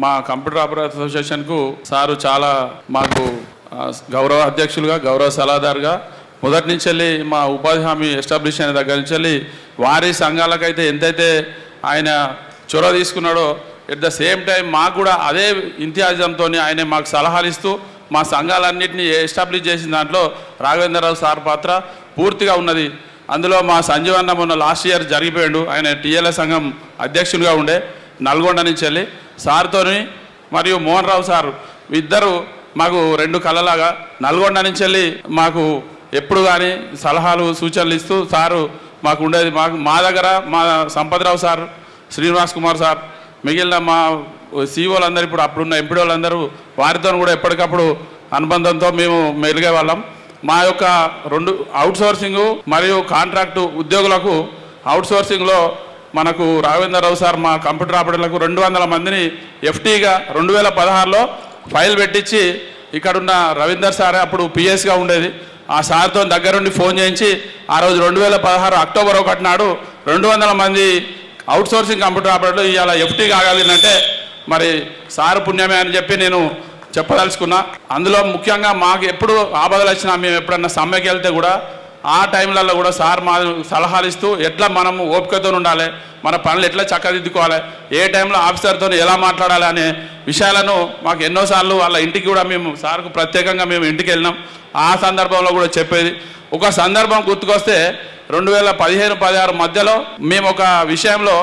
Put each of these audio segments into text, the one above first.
మా computer operator అసోసియేషన్కు sir చాలా మాకు గౌరవ అధ్యక్షులుగా గౌరవ సలహాదారుగా మొదటి నుంచి వెళ్ళి మా ఉపాధి హామీ ఎస్టాబ్లిష్ అయిన దగ్గర నుంచి వెళ్ళి వారి సంఘాలకైతే ఎంతైతే ఆయన చొరవ తీసుకున్నాడో ఎట్ ద సేమ్ టైం మాకు కూడా అదే ఇంతియాజంతో ఆయన మాకు సలహాలు ఇస్తూ మా సంఘాలన్నింటినీ ఎస్టాబ్లిష్ చేసిన దాంట్లో రాఘవేంద్రరావు సార్ పాత్ర పూర్తిగా ఉన్నది. అందులో మా సంజీవ్ అన్న మొన్న లాస్ట్ ఇయర్ జరిగిపోయాడు. ఆయన టీఎల్ఎస్ సంఘం అధ్యక్షులుగా ఉండే నల్గొండ నుంచి వెళ్ళి సార్తోని మరియు మోహన్ రావు సార్ ఇద్దరు మాకు రెండు కళ్ళలాగా నల్గొండ నుంచి వెళ్ళి మాకు ఎప్పుడు కానీ సలహాలు సూచనలు ఇస్తూ సారు మాకు ఉండేది. మా దగ్గర మా సంపత్రావు సార్, శ్రీనివాస్ కుమార్ సార్, మిగిలిన మా సీఓలు అందరూ ఇప్పుడు అప్పుడున్న ఎంపీ వాళ్ళందరూ వారితో కూడా ఎప్పటికప్పుడు అనుబంధంతో మేము మెలిగే వాళ్ళం. మా యొక్క రెండు అవుట్సోర్సింగు మరియు కాంట్రాక్టు ఉద్యోగులకు అవుట్సోర్సింగ్లో మనకు రాఘవేంద్రరావు సార్ మా కంప్యూటర్ ఆపరేటర్లకు 200 మందిని ఎఫ్టీగా 2016లో ఫైల్ పెట్టించి ఇక్కడున్న రవీందర్ సార్ అప్పుడు పిఎస్గా ఉండేది. ఆ సార్తో దగ్గరుండి ఫోన్ చేయించి ఆ రోజు 2016 అక్టోబర్ 1 నాడు 200 మంది అవుట్సోర్సింగ్ కంప్యూటర్ ఆపరేటర్లు ఇవాళ ఎఫ్టీ కాగలిగినంటే మరి సారు పుణ్యమే అని చెప్పి నేను చెప్పదలుచుకున్నా. అందులో ముఖ్యంగా మాకు ఎప్పుడు ఆపదలు వచ్చినా మేము ఎప్పుడన్నా సమ్మెకి వెళ్తే కూడా ఆ టైంలలో కూడా సార్ మా సలహాలు ఇస్తూ ఎట్లా మనము ఓపికతో ఉండాలి, మన పనులు ఎట్లా చక్కదిద్దుకోవాలి, ఏ టైంలో ఆఫీసర్తో ఎలా మాట్లాడాలి అనే విషయాలను మాకు ఎన్నోసార్లు వాళ్ళ ఇంటికి కూడా మేము సార్కు ప్రత్యేకంగా మేము ఇంటికి వెళ్ళినాం. ఆ సందర్భంలో కూడా చెప్పేది. ఒక సందర్భం గుర్తుకొస్తే 2015-16 మధ్యలో మేము ఒక విషయంలో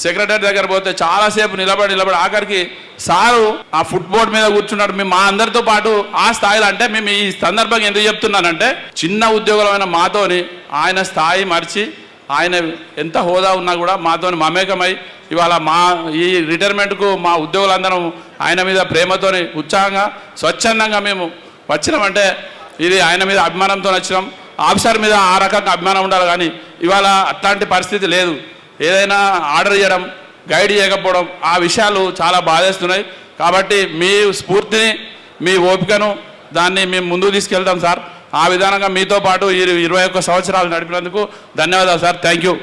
సెక్రటరీ దగ్గర పోతే చాలాసేపు నిలబడి ఆఖరికి సారు ఆ ఫుట్బోర్డ్ మీద కూర్చున్నాడు. మేము మా అందరితో పాటు ఆ స్థాయిలో, అంటే మేము ఈ సందర్భంగా ఎందుకు చెప్తున్నానంటే చిన్న ఉద్యోగులమైన మాతోని ఆయన స్థాయి మర్చి ఆయన ఎంత హోదా ఉన్నా కూడా మాతోని మమేకమై ఇవాళ మా ఈ రిటైర్మెంట్కు మా ఉద్యోగులందరం ఆయన మీద ప్రేమతోని ఉత్సాహంగా స్వచ్ఛందంగా మేము వచ్చినామంటే ఇది ఆయన మీద అభిమానంతో వచ్చినాం. ఆఫీసర్ మీద ఆ రకంగా అభిమానం ఉండాలి, కానీ ఇవాళ అట్లాంటి పరిస్థితి లేదు. ఏదైనా ఆర్డర్ చేయడం, గైడ్ చేయకపోవడం, ఆ విషయాలు చాలా బాధేస్తున్నాయి. కాబట్టి మీ స్ఫూర్తిని, మీ ఓపికను దాన్ని మేము ముందుకు తీసుకెళ్తాం సార్. ఆ విధానంగా మీతో పాటు ఈ 21 సంవత్సరాలు నడిపినందుకు ధన్యవాదాలు సార్. Thank you.